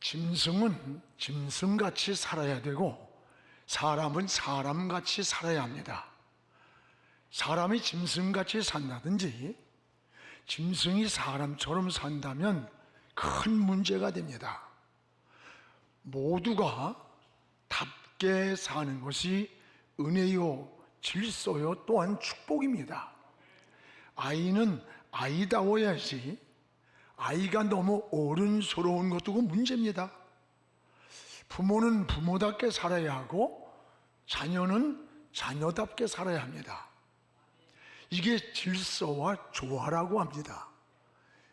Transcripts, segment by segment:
짐승은 짐승같이 살아야 되고 사람은 사람같이 살아야 합니다. 사람이 짐승같이 산다든지 짐승이 사람처럼 산다면 큰 문제가 됩니다. 모두가 답게 사는 것이 은혜요, 질서요, 또한 축복입니다. 아이는 아이다워야지 아이가 너무 어른스러운 것도 그 문제입니다. 부모는 부모답게 살아야 하고 자녀는 자녀답게 살아야 합니다. 이게 질서와 조화라고 합니다.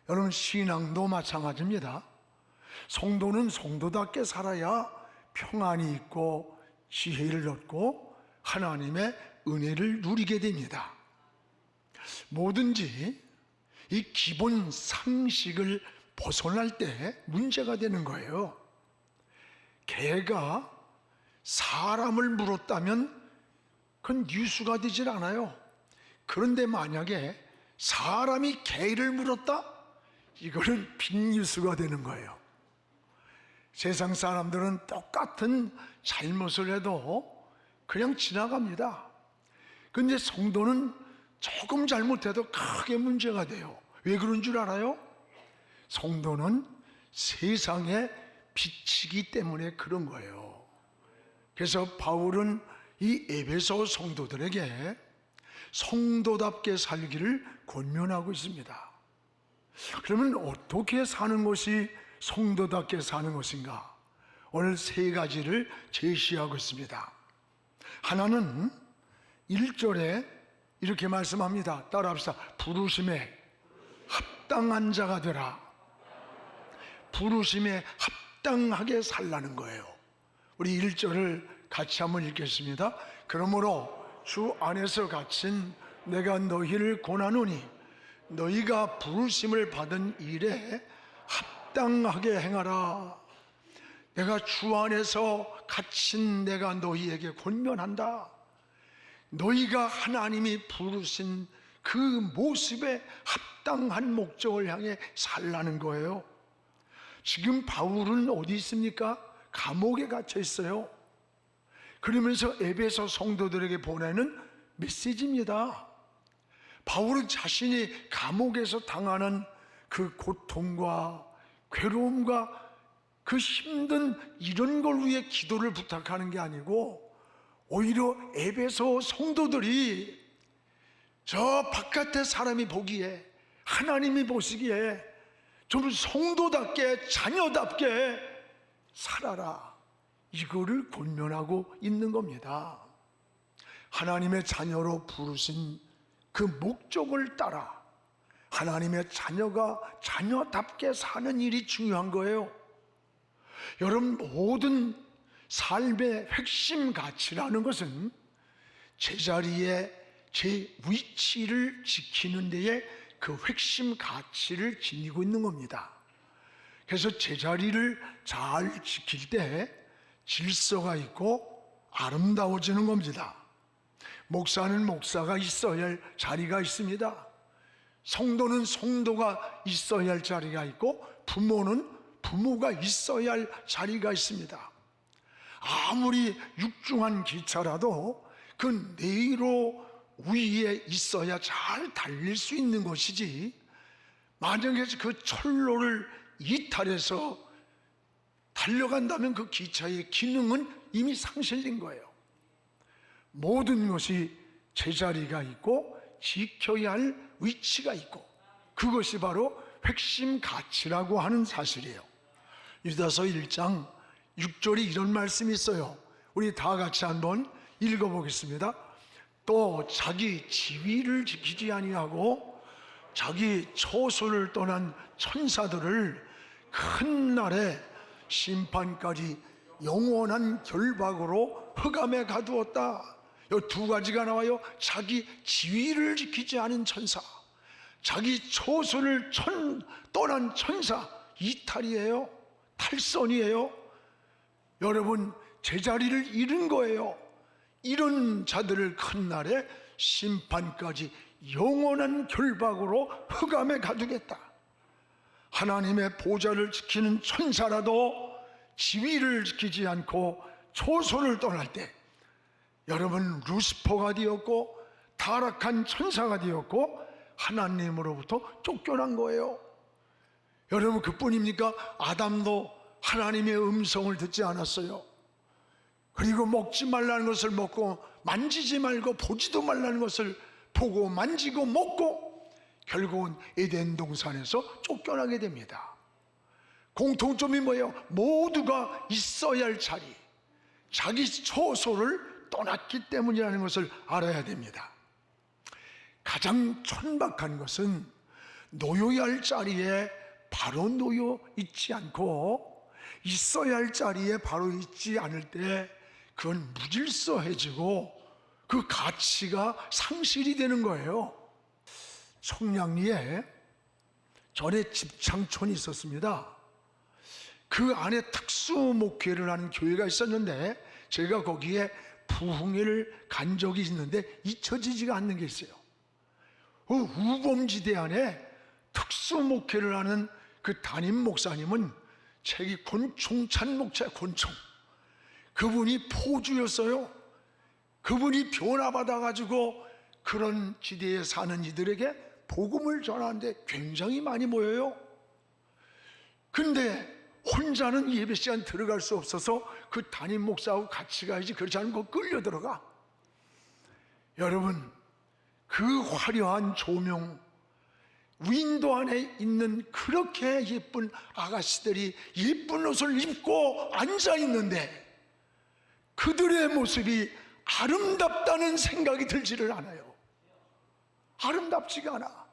여러분, 신앙도 마찬가지입니다. 성도는 성도답게 살아야 평안이 있고 지혜를 얻고 하나님의 은혜를 누리게 됩니다. 뭐든지 이 기본 상식을 벗어날 때 문제가 되는 거예요. 개가 사람을 물었다면 그건 뉴스가 되질 않아요. 그런데 만약에 사람이 개를 물었다? 이거는 빅뉴스가 되는 거예요. 세상 사람들은 똑같은 잘못을 해도 그냥 지나갑니다. 그런데 성도는 조금 잘못해도 크게 문제가 돼요. 왜 그런 줄 알아요? 성도는 세상의 빛이기 때문에 그런 거예요. 그래서 바울은 이 에베소 성도들에게 성도답게 살기를 권면하고 있습니다. 그러면 어떻게 사는 것이 성도답게 사는 것인가? 오늘 세 가지를 제시하고 있습니다. 하나는 1절에 이렇게 말씀합니다. 따라합시다. 부르심에 합당한 자가 되라. 부르심에 합당하게 살라는 거예요. 우리 1절을 같이 한번 읽겠습니다. 그러므로 주 안에서 갇힌 내가 너희를 권하노니 너희가 부르심을 받은 일에 합당하게 행하라. 내가 주 안에서 갇힌 내가 너희에게 권면한다. 너희가 하나님이 부르신 그 모습에 합당한 목적을 향해 살라는 거예요. 지금 바울은 어디 있습니까? 감옥에 갇혀 있어요. 그러면서 에베소 성도들에게 보내는 메시지입니다. 바울은 자신이 감옥에서 당하는 그 고통과 괴로움과 그 힘든 이런 걸 위해 기도를 부탁하는 게 아니고 오히려 에베소 성도들이 저 바깥에 사람이 보기에 하나님이 보시기에 좀 성도답게 자녀답게 살아라, 이거를 권면하고 있는 겁니다. 하나님의 자녀로 부르신 그 목적을 따라 하나님의 자녀가 자녀답게 사는 일이 중요한 거예요. 여러분, 모든 삶의 핵심 가치라는 것은 제자리에 제 위치를 지키는 데에 그 핵심 가치를 지니고 있는 겁니다. 그래서 제자리를 잘 지킬 때 질서가 있고 아름다워지는 겁니다. 목사는 목사가 있어야 할 자리가 있습니다. 성도는 성도가 있어야 할 자리가 있고 부모는 부모가 있어야 할 자리가 있습니다. 아무리 육중한 기차라도 그 내로 위에 있어야 잘 달릴 수 있는 것이지, 만약에 그 철로를 이탈해서 달려간다면 그 기차의 기능은 이미 상실된 거예요. 모든 것이 제자리가 있고 지켜야 할 위치가 있고 그것이 바로 핵심 가치라고 하는 사실이에요. 유다서 1장 6절에 이런 말씀이 있어요. 우리 다 같이 한번 읽어보겠습니다. 또 자기 지위를 지키지 아니하고 자기 초소를 떠난 천사들을 큰 날에 심판까지 영원한 결박으로 흑암에 가두었다. 이 두 가지가 나와요. 자기 지위를 지키지 않은 천사, 자기 초소를 떠난 천사, 이탈이에요. 탈선이에요. 여러분, 제자리를 잃은 거예요. 이런 자들을 큰 날에 심판까지 영원한 결박으로 흑암에 가두겠다. 하나님의 보좌를 지키는 천사라도 지위를 지키지 않고 초소를 떠날 때 여러분 루시퍼가 되었고 타락한 천사가 되었고 하나님으로부터 쫓겨난 거예요. 여러분 그뿐입니까? 아담도 하나님의 음성을 듣지 않았어요. 그리고 먹지 말라는 것을 먹고 만지지 말고 보지도 말라는 것을 보고 만지고 먹고 결국은 에덴 동산에서 쫓겨나게 됩니다. 공통점이 뭐예요? 모두가 있어야 할 자리, 자기 초소를 떠났기 때문이라는 것을 알아야 됩니다. 가장 천박한 것은 놓여야 할 자리에 바로 놓여 있지 않고 있어야 할 자리에 바로 있지 않을 때 그건 무질서해지고 그 가치가 상실이 되는 거예요. 청량리에 전에 집창촌이 있었습니다. 그 안에 특수 목회를 하는 교회가 있었는데 제가 거기에 부흥회를 간 적이 있는데 잊혀지지가 않는 게 있어요. 그 우범지대 안에 특수 목회를 하는 그 담임 목사님은 책이 권총찬 목사, 권총. 그분이 포주였어요. 그분이 변화받아가지고 그런 지대에 사는 이들에게 복음을 전하는데 굉장히 많이 모여요. 근데 혼자는 예배 시간 들어갈 수 없어서 그 담임 목사하고 같이 가야지, 그렇지 않으면 끌려 들어가. 여러분, 그 화려한 조명, 윈도 안에 있는 그렇게 예쁜 아가씨들이 예쁜 옷을 입고 앉아 있는데 그들의 모습이 아름답다는 생각이 들지를 않아요. 아름답지가 않아.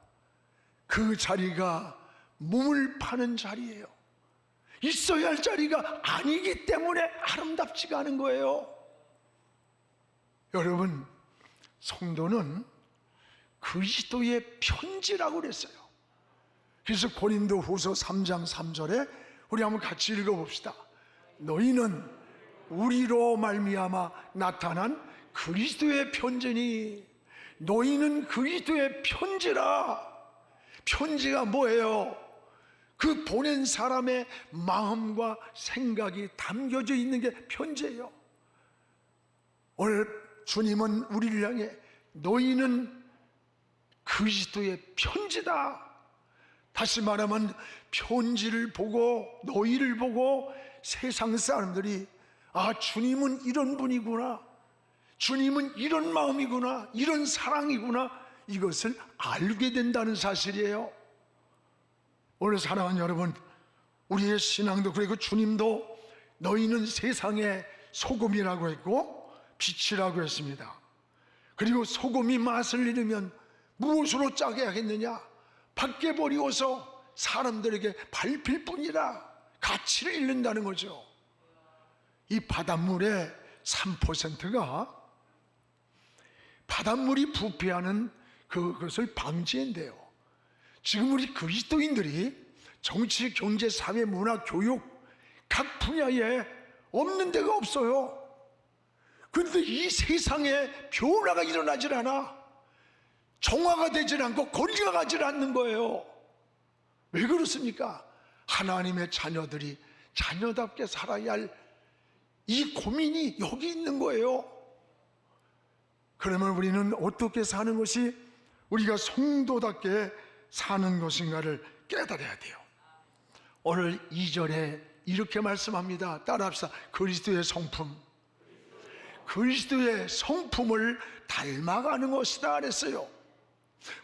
그 자리가 몸을 파는 자리예요. 있어야 할 자리가 아니기 때문에 아름답지가 않은 거예요. 여러분, 성도는 그리스도의 편지라고 그랬어요. 그래서 고린도 후서 3장 3절에 우리 한번 같이 읽어봅시다. 너희는 우리로 말미암아 나타난 그리스도의 편지니. 너희는 그리스도의 편지라. 편지가 뭐예요? 그 보낸 사람의 마음과 생각이 담겨져 있는 게 편지예요. 오늘 주님은 우리를 향해 너희는 그리스도의 편지다. 다시 말하면 편지를 보고 너희를 보고 세상 사람들이 아, 주님은 이런 분이구나, 주님은 이런 마음이구나, 이런 사랑이구나, 이것을 알게 된다는 사실이에요. 오늘 사랑하는 여러분, 우리의 신앙도 그리고 주님도 너희는 세상의 소금이라고 했고 빛이라고 했습니다. 그리고 소금이 맛을 잃으면 무엇으로 짜게 하겠느냐? 밖에 버리고서 사람들에게 밟힐 뿐이라 가치를 잃는다는 거죠. 이 바닷물의 3%가 바닷물이 부패하는 그것을 방지한대요. 지금 우리 그리스도인들이 정치, 경제, 사회, 문화, 교육 각 분야에 없는 데가 없어요. 그런데 이 세상에 변화가 일어나질 않아. 정화가 되질 않고 거리가 가질 않는 거예요. 왜 그렇습니까? 하나님의 자녀들이 자녀답게 살아야 할 이 고민이 여기 있는 거예요. 그러면 우리는 어떻게 사는 것이 우리가 성도답게 사는 것인가를 깨달아야 돼요. 오늘 2절에 이렇게 말씀합니다. 따라합시다. 그리스도의 성품, 그리스도의 성품을 닮아가는 것이다 그랬어요.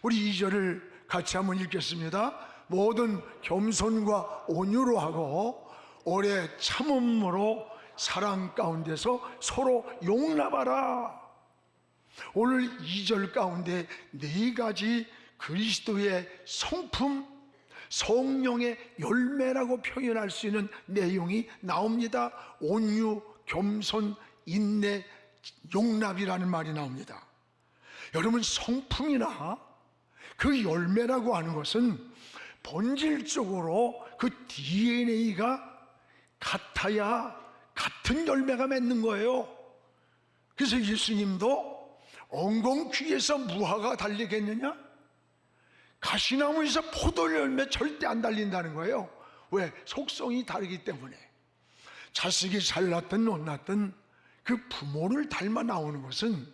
우리 2절을 같이 한번 읽겠습니다. 모든 겸손과 온유로 하고 오래 참음으로 사랑 가운데서 서로 용납하라. 오늘 2절 가운데 4가지 그리스도의 성품, 성령의 열매라고 표현할 수 있는 내용이 나옵니다. 온유, 겸손, 인내, 용납이라는 말이 나옵니다. 여러분, 성품이나 그 열매라고 하는 것은 본질적으로 그 DNA가 같아야 같은 열매가 맺는 거예요. 그래서 예수님도 엉겅퀴에서 무화과가 달리겠느냐? 가시나무에서 포도 열매 절대 안 달린다는 거예요. 왜? 속성이 다르기 때문에. 자식이 잘났든 못났든 그 부모를 닮아 나오는 것은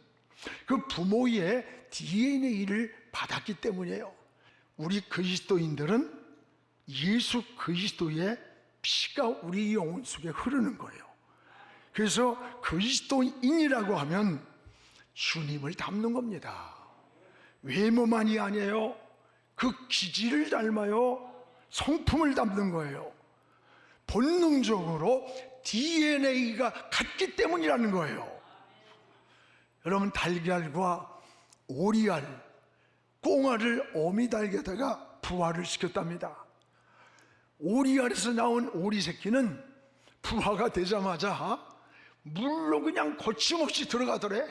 그 부모의 DNA를 받았기 때문이에요. 우리 그리스도인들은 예수 그리스도의 피가 우리 영혼 속에 흐르는 거예요. 그래서 그리스도인이라고 하면 주님을 닮는 겁니다. 외모만이 아니에요. 그 기질을 닮아요. 성품을 닮는 거예요. 본능적으로 DNA가 같기 때문이라는 거예요. 여러분, 달걀과 오리알, 꽁알을 어미달에다가 부화를 시켰답니다. 오리알에서 나온 오리 새끼는 부화가 되자마자 물로 그냥 거침없이 들어가더래.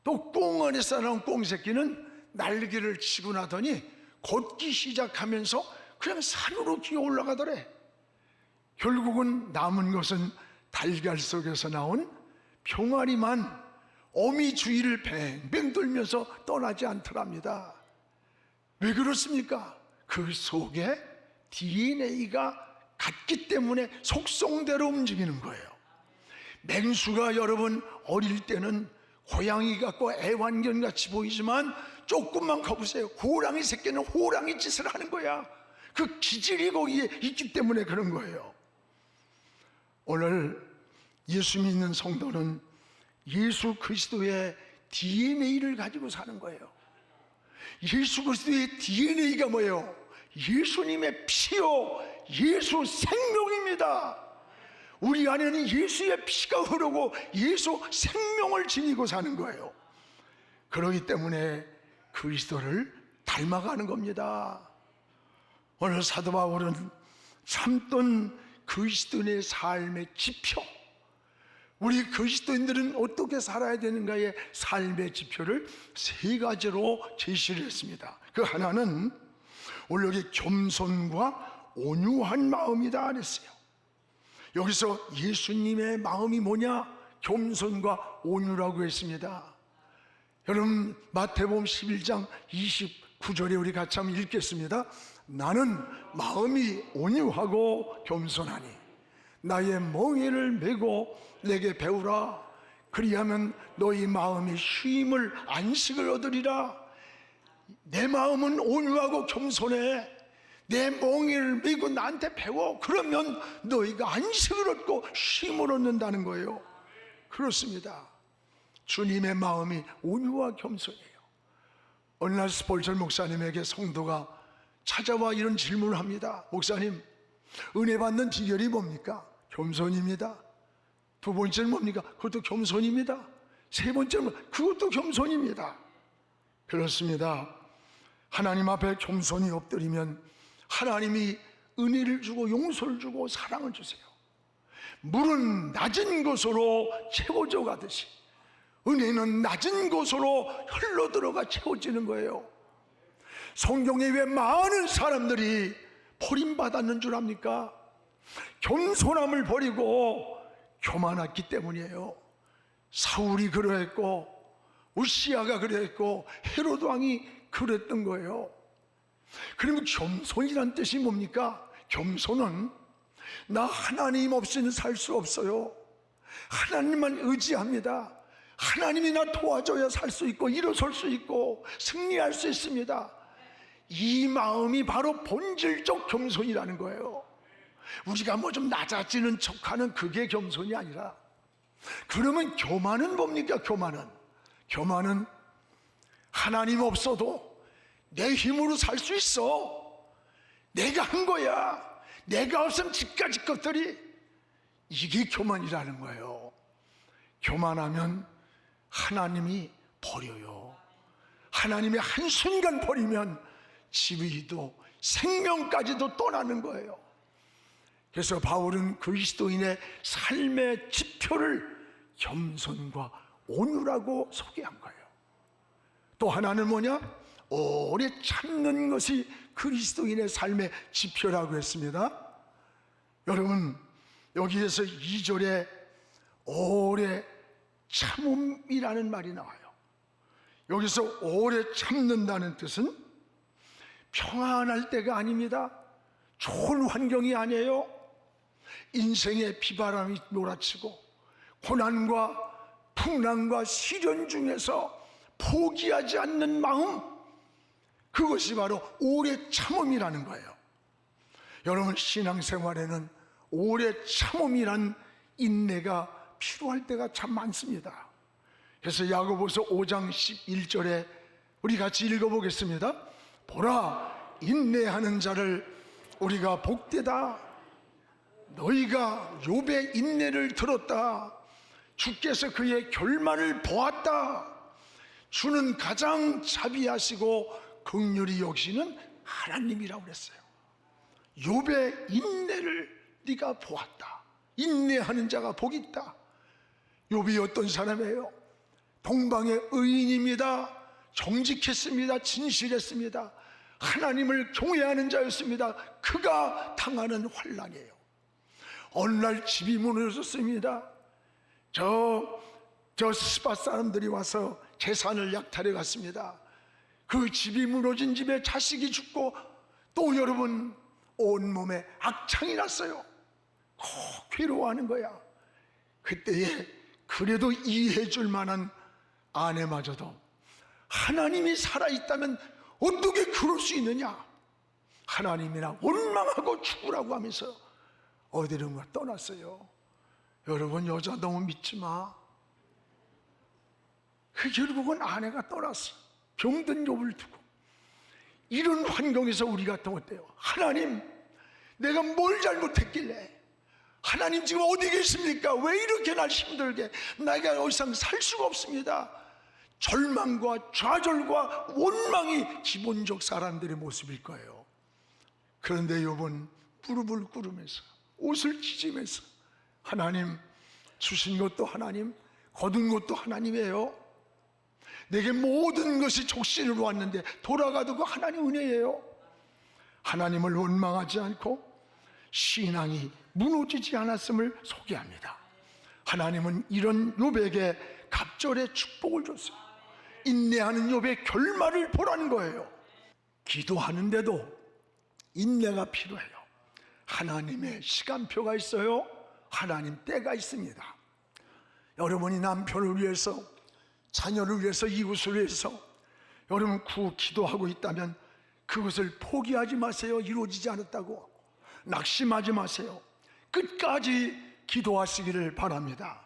또 꽁알에서 나온 꽁 새끼는 날개를 치고 나더니 걷기 시작하면서 그냥 산으로 기어 올라가더래. 결국은 남은 것은 달걀 속에서 나온 병아리만 어미 주위를 뱅뱅 돌면서 떠나지 않더랍니다. 왜 그렇습니까? 그 속에 DNA가 같기 때문에 속성대로 움직이는 거예요. 맹수가 여러분 어릴 때는 고양이 같고 애완견 같이 보이지만 조금만 가보세요. 호랑이 새끼는 호랑이 짓을 하는 거야. 그 기질이 거기에 있기 때문에 그런 거예요. 오늘 예수 믿는 성도는 예수 그리스도의 DNA를 가지고 사는 거예요. 예수 그리스도의 DNA가 뭐예요? 예수님의 피요, 예수 생명입니다. 우리 안에는 예수의 피가 흐르고 예수 생명을 지니고 사는 거예요. 그렇기 때문에 그리스도를 닮아가는 겁니다. 오늘 사도 바울은 참던 그리스도인의 삶의 지표, 우리 그리스도인들은 어떻게 살아야 되는가의 삶의 지표를 세 가지로 제시를 했습니다. 그 하나는 오늘 여기 겸손과 온유한 마음이다 그랬어요. 여기서 예수님의 마음이 뭐냐? 겸손과 온유라고 했습니다. 여러분, 마태복음 11장 29절에 우리 같이 한번 읽겠습니다. 나는 마음이 온유하고 겸손하니 나의 멍에를 메고 내게 배우라. 그리하면 너희 마음이 쉼을 안식을 얻으리라. 내 마음은 온유하고 겸손해. 내 멍에를 메고 나한테 배워. 그러면 너희가 안식을 얻고 쉼을 얻는다는 거예요. 그렇습니다. 주님의 마음이 온유와 겸손이에요. 어느 날 스폴전 목사님에게 성도가 찾아와 이런 질문을 합니다. 목사님, 은혜 받는 비결이 뭡니까? 겸손입니다. 두 번째는 뭡니까? 그것도 겸손입니다. 세 번째는 그것도 겸손입니다. 그렇습니다. 하나님 앞에 겸손히 엎드리면 하나님이 은혜를 주고 용서를 주고 사랑을 주세요. 물은 낮은 곳으로 채워져 가듯이 은혜는 낮은 곳으로 흘러 들어가 채워지는 거예요. 성경에 왜 많은 사람들이 버림받았는 줄 압니까? 겸손함을 버리고 교만했기 때문이에요. 사울이 그러했고 우시아가 그랬고 헤로드 왕이 그랬던 거예요. 그러면 겸손이란 뜻이 뭡니까? 겸손은 나 하나님 없이는 살 수 없어요. 하나님만 의지합니다. 하나님이 나 도와줘야 살 수 있고 일어설 수 있고 승리할 수 있습니다. 이 마음이 바로 본질적 겸손이라는 거예요. 우리가 뭐 좀 낮아지는 척하는 그게 겸손이 아니라, 그러면 교만은 뭡니까? 교만은 하나님 없어도 내 힘으로 살 수 있어. 내가 한 거야. 내가 없으면 집까지 것들이, 이게 교만이라는 거예요. 교만하면 하나님이 버려요. 하나님이 한순간 버리면 지위도 생명까지도 떠나는 거예요. 그래서 바울은 그리스도인의 삶의 지표를 겸손과 온유라고 소개한 거예요. 또 하나는 뭐냐? 오래 참는 것이 그리스도인의 삶의 지표라고 했습니다. 여러분, 여기에서 2절에 오래 참음이라는 말이 나와요. 여기서 오래 참는다는 뜻은 평안할 때가 아닙니다. 좋은 환경이 아니에요. 인생의 비바람이 몰아치고 고난과 풍랑과 시련 중에서 포기하지 않는 마음, 그것이 바로 오래 참음이라는 거예요. 여러분, 신앙생활에는 오래 참음이란 인내가 필요할 때가 참 많습니다. 그래서 야고보서 5장 11절에 우리 같이 읽어보겠습니다. 보라, 인내하는 자를 우리가 복되다. 너희가 욥의 인내를 들었다. 주께서 그의 결말을 보았다. 주는 가장 자비하시고 긍휼히 여기시는 하나님이라고 그랬어요. 욥의 인내를 네가 보았다. 인내하는 자가 복이 있다. 욥이 어떤 사람이에요? 동방의 의인입니다. 정직했습니다. 진실했습니다. 하나님을 경외하는 자였습니다. 그가 당하는 환난이에요. 어느 날 집이 무너졌습니다. 저 스파 사람들이 와서 재산을 약탈해 갔습니다. 그 집이 무너진 집에 자식이 죽고 또 여러분 온몸에 악창이 났어요. 괴로워하는 거야. 그때에 그래도 이해해 줄 만한 아내마저도 하나님이 살아있다면 어떻게 그럴 수 있느냐, 하나님이나 원망하고 죽으라고 하면서 어디론가 떠났어요. 여러분, 여자 너무 믿지 마. 그 결국은 아내가 떠났어. 병든 욥을 두고. 이런 환경에서 우리 같으면 어때요? 하나님, 내가 뭘 잘못했길래, 하나님 지금 어디 계십니까? 왜 이렇게 날 힘들게, 내가 더 이상 살 수가 없습니다. 절망과 좌절과 원망이 기본적 사람들의 모습일 거예요. 그런데 욥은 무릎을 꿇으면서 옷을 찢으면서, 하나님, 주신 것도 하나님, 거둔 것도 하나님이에요. 내게 모든 것이 적신으로 왔는데 돌아가도 그 하나님 은혜예요. 하나님을 원망하지 않고 신앙이 무너지지 않았음을 소개합니다. 하나님은 이런 욥에게 갑절의 축복을 줬어요. 인내하는 욥의 결말을 보라는 거예요. 기도하는데도 인내가 필요해요. 하나님의 시간표가 있어요. 하나님 때가 있습니다. 여러분이 남편을 위해서, 자녀를 위해서, 이웃을 위해서 여러분 기도하고 있다면 그것을 포기하지 마세요. 이루어지지 않았다고 낙심하지 마세요. 끝까지 기도하시기를 바랍니다.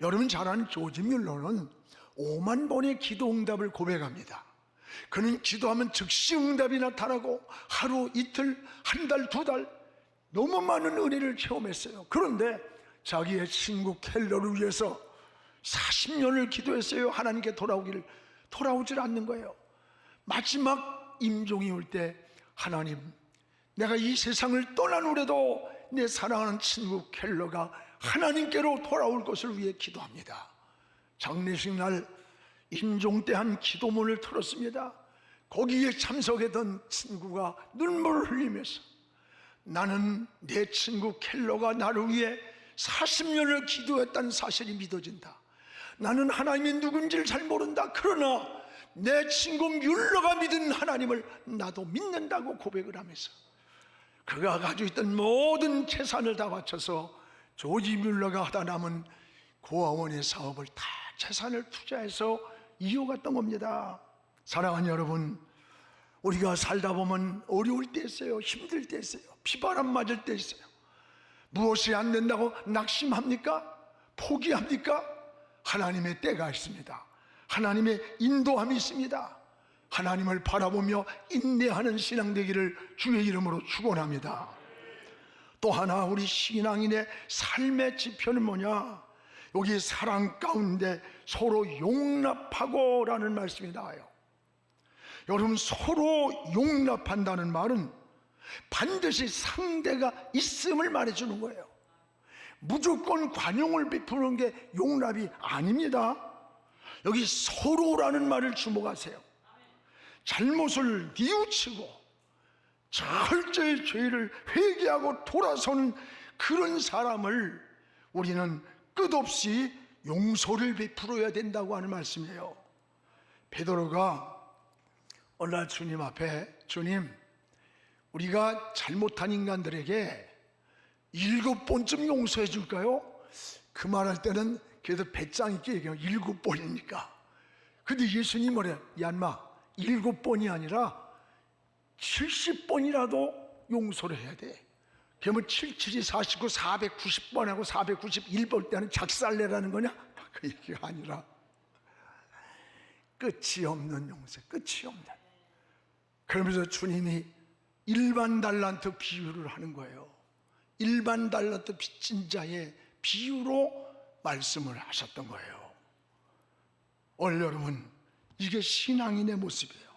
여러분 잘 아는 조지 뮬러는 5만 번의 기도 응답을 고백합니다. 그는 기도하면 즉시 응답이 나타나고 하루, 이틀, 한 달, 두 달 너무 많은 은혜를 체험했어요. 그런데 자기의 친구 켈러를 위해서 40년을 기도했어요. 하나님께 돌아오질 않는 거예요. 마지막 임종이 올 때, 하나님, 내가 이 세상을 떠나노래도 내 사랑하는 친구 켈러가 하나님께로 돌아올 것을 위해 기도합니다. 장례식 날 임종 때 한 기도문을 틀었습니다. 거기에 참석했던 친구가 눈물을 흘리면서, 나는 내 친구 켈러가 나를 위해 40년을 기도했다는 사실이 믿어진다. 나는 하나님이 누군지를 잘 모른다. 그러나 내 친구 뮬러가 믿은 하나님을 나도 믿는다고 고백을 하면서 그가 가지고 있던 모든 재산을 다 바쳐서 조지 뮬러가 하다 남은 고아원의 사업을 다 재산을 투자해서 이어갔던 겁니다. 사랑하는 여러분, 우리가 살다 보면 어려울 때 있어요. 힘들 때 있어요. 비바람 맞을 때 있어요. 무엇이 안 된다고 낙심합니까? 포기합니까? 하나님의 때가 있습니다. 하나님의 인도함이 있습니다. 하나님을 바라보며 인내하는 신앙 되기를 주의 이름으로 축원합니다. 또 하나 우리 신앙인의 삶의 지표는 뭐냐? 여기 사랑 가운데 서로 용납하고 라는 말씀이 나와요. 여러분, 서로 용납한다는 말은 반드시 상대가 있음을 말해주는 거예요. 무조건 관용을 베푸는 게 용납이 아닙니다. 여기 서로라는 말을 주목하세요. 잘못을 뉘우치고 철저히 죄를 회개하고 돌아서는 그런 사람을 우리는 끝없이 용서를 베풀어야 된다고 하는 말씀이에요. 베드로가 어느 날 주님 앞에, 주님, 우리가 잘못한 인간들에게 7번쯤 용서해 줄까요? 그 말할 때는 그래도 배짱 있게 얘기해요. 7번이니까. 근데 예수님 뭐래요? 얀마 7번이 아니라 70번이라도 용서를 해야 돼. 그러면 77이 49, 490번하고 491번 때는 작살내라는 거냐? 그 얘기가 아니라 끝이 없는 용서, 끝이 없는. 그러면서 주님이 일반 달란트 비유를 하는 거예요. 일반 달란트 빚진 자의 비유로 말씀을 하셨던 거예요. 오늘 여러분, 이게 신앙인의 모습이에요.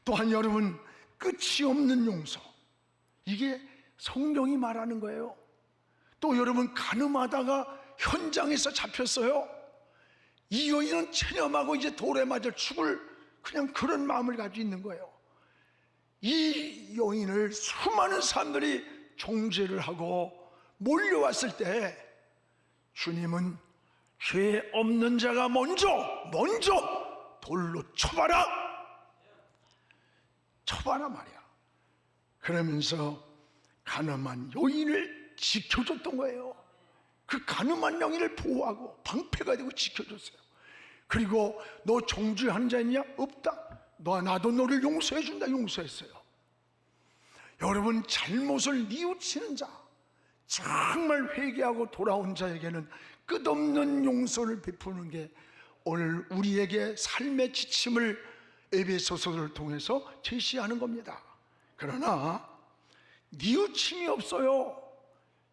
또한 여러분, 끝이 없는 용서, 이게 성경이 말하는 거예요. 또 여러분, 가늠하다가 현장에서 잡혔어요. 이 여인은 체념하고 이제 돌에 맞아 죽을 그냥 그런 마음을 가지고 있는 거예요. 이 여인을 수많은 사람들이 정죄를 하고 몰려왔을 때 주님은 죄 없는 자가 먼저 돌로 쳐봐라 말이야. 그러면서 가늠한 여인을 지켜줬던 거예요. 그 가늠한 여인을 보호하고 방패가 되고 지켜줬어요. 그리고 너 정죄하는 자 있냐? 없다. 나도 너를 용서해준다. 용서했어요. 여러분, 잘못을 뉘우치는 자, 정말 회개하고 돌아온 자에게는 끝없는 용서를 베푸는 게 오늘 우리에게 삶의 지침을 에베소서를 통해서 제시하는 겁니다. 그러나 뉘우침이 없어요.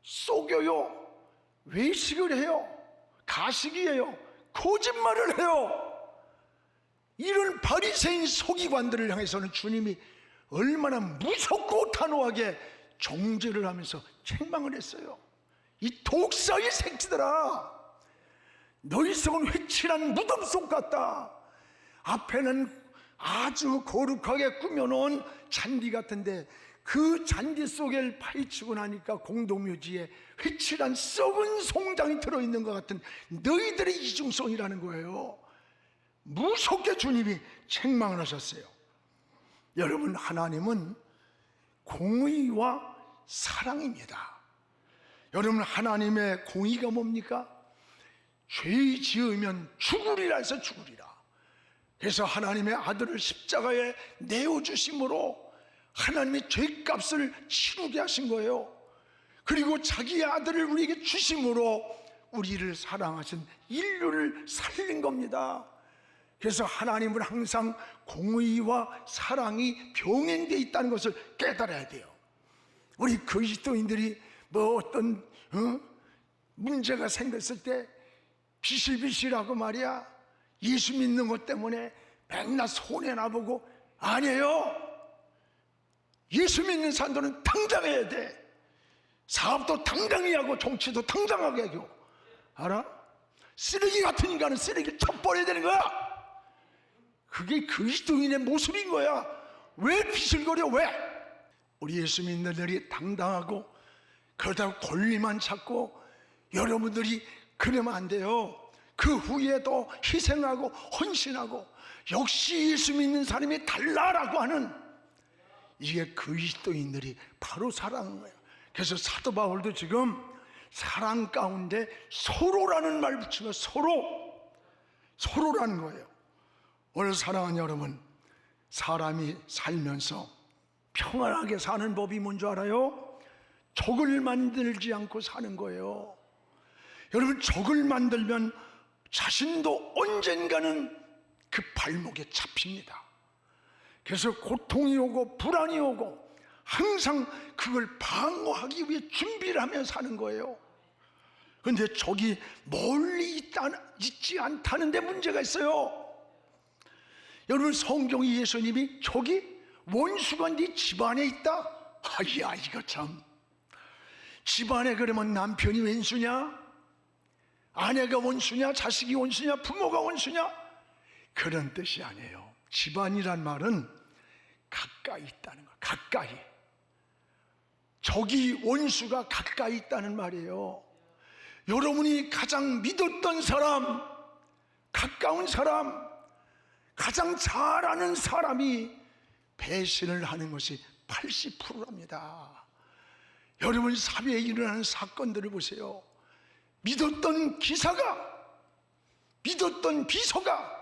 속여요. 외식을 해요. 가식이에요. 거짓말을 해요. 이런 바리새인 서기관들을 향해서는 주님이 얼마나 무섭고 단호하게 정죄를 하면서 책망을 했어요. 이 독사의 새끼들아, 너희 속은 회칠한 무덤 속 같다. 앞에는 아주 거룩하게 꾸며놓은 잔디 같은데 그 잔디 속에 파헤치고 나니까 공동묘지에 회칠한 썩은 송장이 들어있는 것 같은 너희들의 이중성이라는 거예요. 무섭게 주님이 책망을 하셨어요. 여러분, 하나님은 공의와 사랑입니다. 여러분, 하나님의 공의가 뭡니까? 죄 지으면 죽으리라 해서 죽으리라. 그래서 하나님의 아들을 십자가에 내어주심으로 하나님의 죄값을 치르게 하신 거예요. 그리고 자기의 아들을 우리에게 주심으로 우리를 사랑하신 인류를 살린 겁니다. 그래서 하나님은 항상 공의와 사랑이 병행되어 있다는 것을 깨달아야 돼요. 우리 그리스도인들이 뭐 어떤 문제가 생겼을 때 비실비실하고 말이야, 예수 믿는 것 때문에 맨날 손해나보고, 아니에요. 예수 믿는 사람들은 당당해야 돼. 사업도 당당히 하고 정치도 당당하게 하고. 알아? 쓰레기 같은 인간은 쓰레기를 쳐버려야 되는 거야. 그게 그리스도인의 모습인 거야. 왜 비실거려? 왜? 우리 예수 믿는 들이 당당하고 그러다가 권리만 찾고, 여러분들이 그러면 안 돼요. 그 후에도 희생하고 헌신하고 역시 예수 믿는 사람이 달라라고 하는, 이게 그리스도인들이 바로 사랑인 거예요. 그래서 사도 바울도 지금 사랑 가운데 서로라는 말 붙이면 서로라는 거예요. 오늘 사랑하는 여러분, 사람이 살면서 평안하게 사는 법이 뭔지 알아요? 적을 만들지 않고 사는 거예요. 여러분, 적을 만들면 자신도 언젠가는 그 발목에 잡힙니다. 그래서 고통이 오고 불안이 오고 항상 그걸 방어하기 위해 준비를 하며 사는 거예요. 그런데 적이 멀리 있지 않다는 데 문제가 있어요. 여러분, 성경이 예수님이 적이 원수가 네 집안에 있다? 아야, 이거 참, 집안에 그러면 남편이 원수냐? 아내가 원수냐? 자식이 원수냐? 부모가 원수냐? 그런 뜻이 아니에요. 집안이란 말은 가까이 있다는 거예요. 가까이. 적이 원수가 가까이 있다는 말이에요. 여러분이 가장 믿었던 사람, 가까운 사람, 가장 잘 아는 사람이 배신을 하는 것이 80%랍니다. 여러분, 사회에 일어나는 사건들을 보세요. 믿었던 기사가, 믿었던 비서가,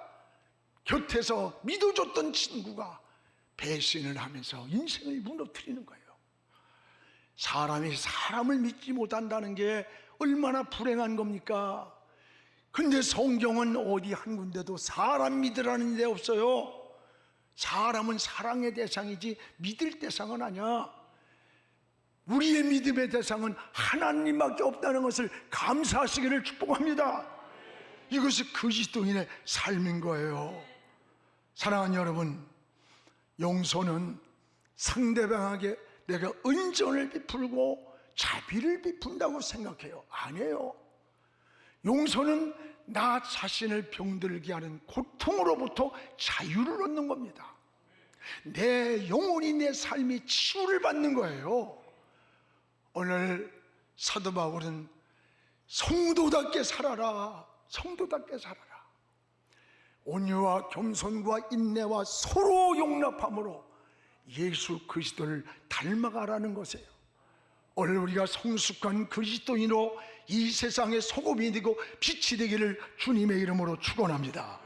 곁에서 믿어줬던 친구가 배신을 하면서 인생을 무너뜨리는 거예요. 사람이 사람을 믿지 못한다는 게 얼마나 불행한 겁니까? 근데 성경은 어디 한 군데도 사람 믿으라는 데 없어요. 사람은 사랑의 대상이지 믿을 대상은 아니야. 우리의 믿음의 대상은 하나님밖에 없다는 것을 감사하시기를 축복합니다. 이것이 그리스도인의 삶인 거예요. 사랑하는 여러분, 용서는 상대방에게 내가 은전을 베풀고 자비를 베푼다고 생각해요. 아니에요. 용서는 나 자신을 병들게 하는 고통으로부터 자유를 얻는 겁니다. 내 영혼이, 내 삶이 치유를 받는 거예요. 오늘 사도 바울은 성도답게 살아라, 성도답게 살아라. 온유와 겸손과 인내와 서로 용납함으로 예수 그리스도를 닮아가라는 것이에요. 오늘 우리가 성숙한 그리스도인으로 이 세상의 소금이 되고 빛이 되기를 주님의 이름으로 축원합니다.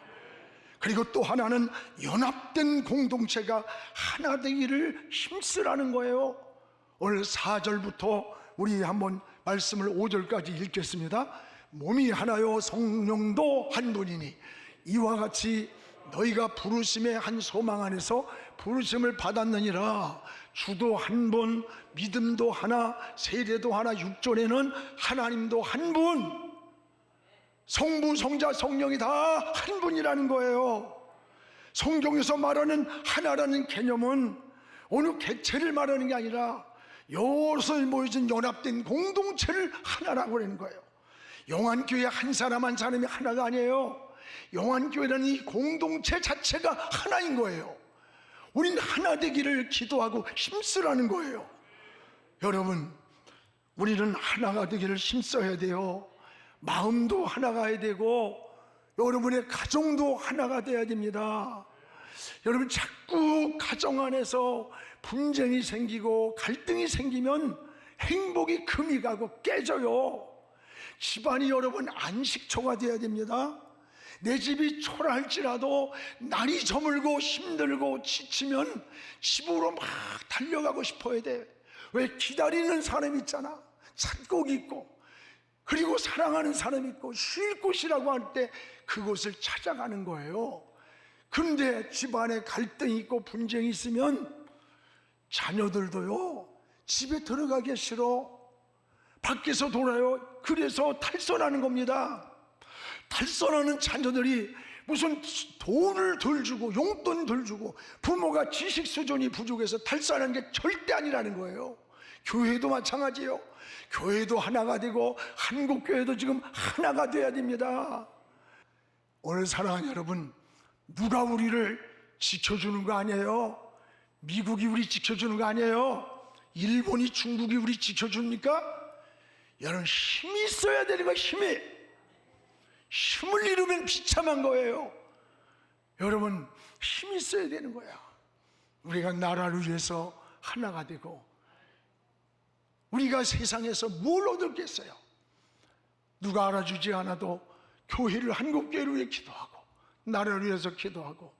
그리고 또 하나는 연합된 공동체가 하나 되기를 힘쓰라는 거예요. 오늘 4절부터 우리 한번 말씀을 5절까지 읽겠습니다. 몸이 하나요 성령도 한 분이니 이와 같이 너희가 부르심의 한 소망 안에서 부르심을 받았느니라. 주도 한 분, 믿음도 하나, 세례도 하나, 6절에는 하나님도 한 분, 성부, 성자, 성령이 다 한 분이라는 거예요. 성경에서 말하는 하나라는 개념은 어느 객체를 말하는 게 아니라 여럿이 모여진 연합된 공동체를 하나라고 하는 거예요. 영안교회 한 사람 한 사람이 하나가 아니에요. 영안교회라는 이 공동체 자체가 하나인 거예요. 우린 하나 되기를 기도하고 힘쓰라는 거예요. 여러분, 우리는 하나가 되기를 힘써야 돼요. 마음도 하나가 해야 되고 여러분의 가정도 하나가 돼야 됩니다. 여러분, 자꾸 가정 안에서 분쟁이 생기고 갈등이 생기면 행복이 금이 가고 깨져요. 집안이 여러분 안식처가 돼야 됩니다. 내 집이 초라할지라도 날이 저물고 힘들고 지치면 집으로 막 달려가고 싶어야 돼. 왜? 기다리는 사람이 있잖아. 찾고 있고, 그리고 사랑하는 사람이 있고, 쉴 곳이라고 할 때 그곳을 찾아가는 거예요. 그런데 집안에 갈등이 있고 분쟁이 있으면 자녀들도요, 집에 들어가기 싫어. 밖에서 돌아요. 그래서 탈선하는 겁니다. 탈선하는 자녀들이 무슨 돈을 덜 주고 용돈 덜 주고 부모가 지식 수준이 부족해서 탈선하는 게 절대 아니라는 거예요. 교회도 마찬가지예요. 교회도 하나가 되고 한국교회도 지금 하나가 돼야 됩니다. 오늘 사랑하는 여러분, 누가 우리를 지켜주는 거 아니에요? 미국이 우리 지켜주는 거 아니에요? 일본이, 중국이 우리 지켜줍니까? 여러분, 힘이 있어야 되는 거예요. 힘을 잃으면 비참한 거예요. 여러분, 힘이 있어야 되는 거야. 우리가 나라를 위해서 하나가 되고, 우리가 세상에서 뭘 얻었겠어요? 누가 알아주지 않아도 교회를, 한국교회를 위해 기도하고 나라를 위해서 기도하고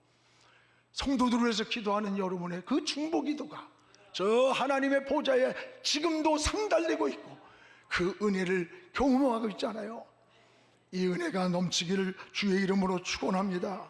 성도들을 위해서 기도하는 여러분의 그 중보기도가 저 하나님의 보좌에 지금도 상달되고 있고 그 은혜를 경험하고 있잖아요. 이 은혜가 넘치기를 주의 이름으로 축원합니다.